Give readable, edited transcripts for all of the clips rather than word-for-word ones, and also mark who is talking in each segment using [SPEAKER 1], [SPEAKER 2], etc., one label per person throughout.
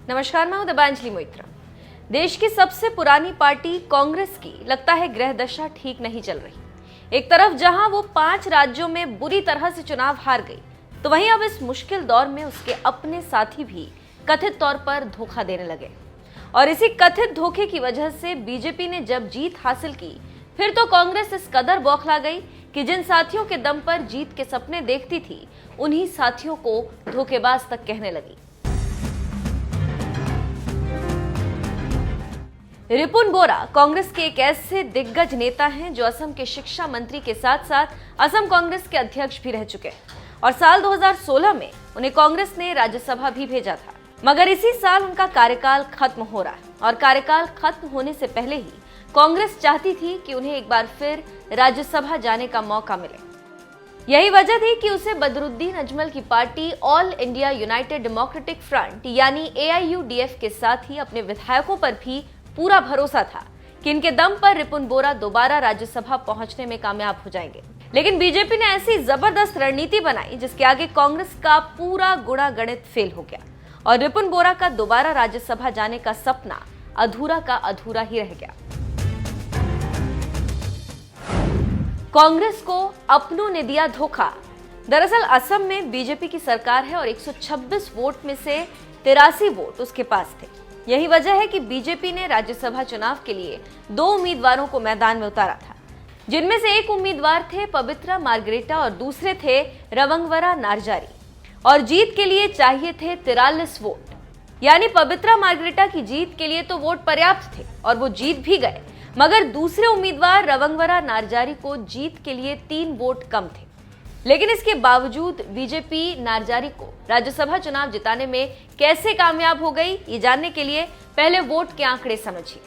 [SPEAKER 1] नमस्कार, मैं हूं दिबांजलि मोइत्रा। देश की सबसे पुरानी पार्टी कांग्रेस की लगता है ग्रह दशा ठीक नहीं चल रही। एक तरफ जहां वो 5 राज्यों में बुरी तरह से चुनाव हार गई, तो वहीं अब इस मुश्किल दौर में उसके अपने साथी भी कथित तौर पर धोखा देने लगे। और इसी कथित धोखे की वजह से बीजेपी ने जब जीत हासिल की, फिर तो कांग्रेस इस कदर बौखला गई कि जिन साथियों के दम पर जीत के सपने देखती थी, उन्हीं साथियों को धोखेबाज तक कहने लगी। रिपुन बोरा कांग्रेस के एक ऐसे दिग्गज नेता हैं जो असम के शिक्षा मंत्री के साथ साथ असम कांग्रेस के अध्यक्ष भी रह चुके हैं और साल 2016 में उन्हें कांग्रेस ने राज्यसभा भी भेजा था। मगर इसी साल उनका कार्यकाल खत्म हो रहा है और कार्यकाल खत्म होने से पहले ही कांग्रेस चाहती थी कि उन्हें एक बार फिर राज्यसभा जाने का मौका मिले। यही वजह थी कि उसे बदरुद्दीन अजमल की party all India United democratic front यानी AIUDF के साथ ही अपने विधायकों पर भी पूरा भरोसा था कि इनके दम पर रिपुन बोरा दोबारा राज्यसभा पहुंचने में कामयाब हो जाएंगे। लेकिन बीजेपी ने ऐसी जबरदस्त रणनीति बनाई जिसके आगे कांग्रेस का पूरा गुणा गणित फेल हो गया और रिपुन बोरा का दोबारा राज्यसभा जाने का सपना अधूरा का अधूरा ही रह गया। कांग्रेस को अपनों ने दिया धोखा। दरअसल असम में बीजेपी की सरकार है और 126 वोट में से 83 वोट उसके पास थे। यही वजह है कि बीजेपी ने राज्यसभा चुनाव के लिए 2 उम्मीदवारों को मैदान में उतारा था, जिनमें से एक उम्मीदवार थे पवित्रा मार्गरेटा और दूसरे थे रवंगवरा नारजारी। और जीत के लिए चाहिए थे 43 वोट, यानी पवित्रा मार्गरेटा की जीत के लिए तो वोट पर्याप्त थे और वो जीत भी गए। मगर दूसरे उम्मीदवार रवंगवरा नारजारी को जीत के लिए 3 वोट कम थे। लेकिन इसके बावजूद बीजेपी नारजारी को राज्यसभा चुनाव जिताने में कैसे कामयाब हो गई, ये जानने के लिए पहले वोट के आंकड़े समझिए।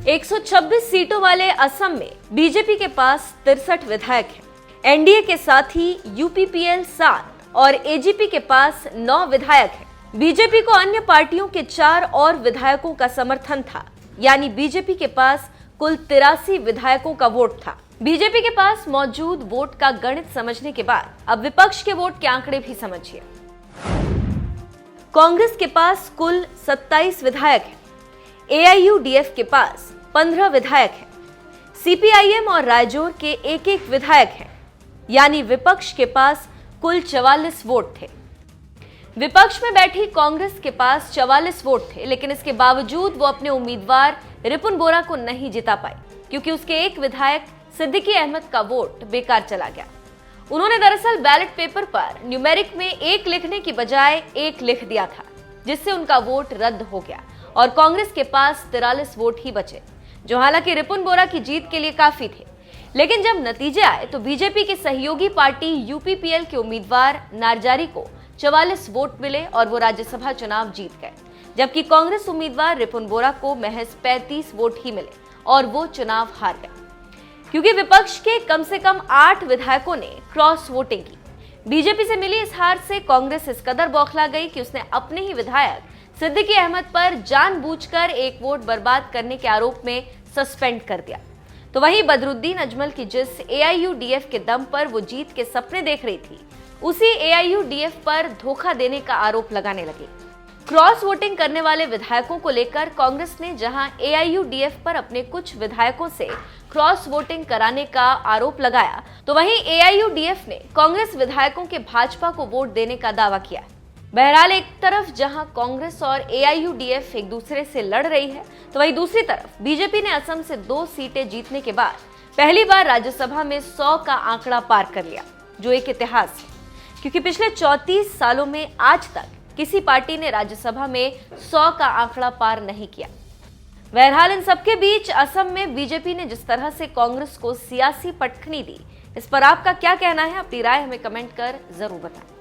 [SPEAKER 1] 126 सीटों वाले असम में बीजेपी के पास 63 विधायक हैं। एनडीए के साथ ही UPPL 7 और AGP के पास 9 विधायक हैं। बीजेपी को अन्य पार्टियों के 4 और विधायकों का समर्थन था, यानी बीजेपी के पास कुल 83 विधायकों का वोट था। बीजेपी के पास मौजूद वोट का गणित समझने के बाद अब विपक्ष के वोट के आंकड़े भी समझिए। कांग्रेस के पास कुल 27 विधायक हैं। AIUDF के पास 15 विधायक हैं। CPIM और रायजोर के एक विधायक हैं, यानी विपक्ष के पास कुल 44 वोट थे। विपक्ष में बैठी कांग्रेस के पास 44 वोट थे, लेकिन इसके बावजूद वो अपने उम्मीदवार रिपुन बोरा को नहीं जिता पाई, क्योंकि उसके एक विधायक सिद्दीकी अहमद का वोट बेकार चला गया। उन्होंने दरअसल बैलेट पेपर पर न्यूमेरिक में 1 लिखने की बजाय 1 लिख दिया था, जिससे उनका वोट रद्द हो गया और कांग्रेस के पास 43 वोट ही बचे, जो हालांकि रिपुन बोरा की जीत के लिए काफी थे। लेकिन जब नतीजे आए तो बीजेपी की सहयोगी पार्टी UPPL के उम्मीदवार नारजारी को 44 वोट मिले और वो राज्यसभा चुनाव जीत गए, जबकि कांग्रेस उम्मीदवार रिपुन बोरा को महज 35 वोट ही मिले और वो चुनाव हार गए। क्योंकि विपक्ष के कम से कम 8 विधायकों ने क्रॉस वोटिंग की। बीजेपी से मिली इस हार से कांग्रेस इस कदर बौखला गई कि उसने अपने ही विधायक सिद्दीकी अहमद पर जानबूझकर 1 वोट बर्बाद करने के आरोप में सस्पेंड कर दिया। तो वहीं बदरुद्दीन अजमल की जिस AIUDF के दम पर वो जीत के सपने देख रही थी, उसी AIUDF पर धोखा देने का आरोप लगाने लगी। क्रॉस वोटिंग करने वाले विधायकों को लेकर कांग्रेस ने जहां AIUDF पर अपने कुछ विधायकों से क्रॉस वोटिंग कराने का आरोप लगाया, तो वहीं AIUDF ने कांग्रेस विधायकों के भाजपा को वोट देने का दावा किया। बहरहाल एक तरफ जहां कांग्रेस और AIUDF एक दूसरे से लड़ रही है, तो वहीं दूसरी तरफ बीजेपी ने असम से 2 सीटें जीतने के बाद पहली बार राज्यसभा में 100 का आंकड़ा पार कर लिया, जो एक इतिहास है, क्योंकि पिछले 34 सालों में आज तक किसी पार्टी ने राज्यसभा में 100 का आंकड़ा पार नहीं किया। बहरहाल इन सबके बीच असम में बीजेपी ने जिस तरह से कांग्रेस को सियासी पटखनी दी, इस पर आपका क्या कहना है? अपनी राय हमें कमेंट कर जरूर बताएं।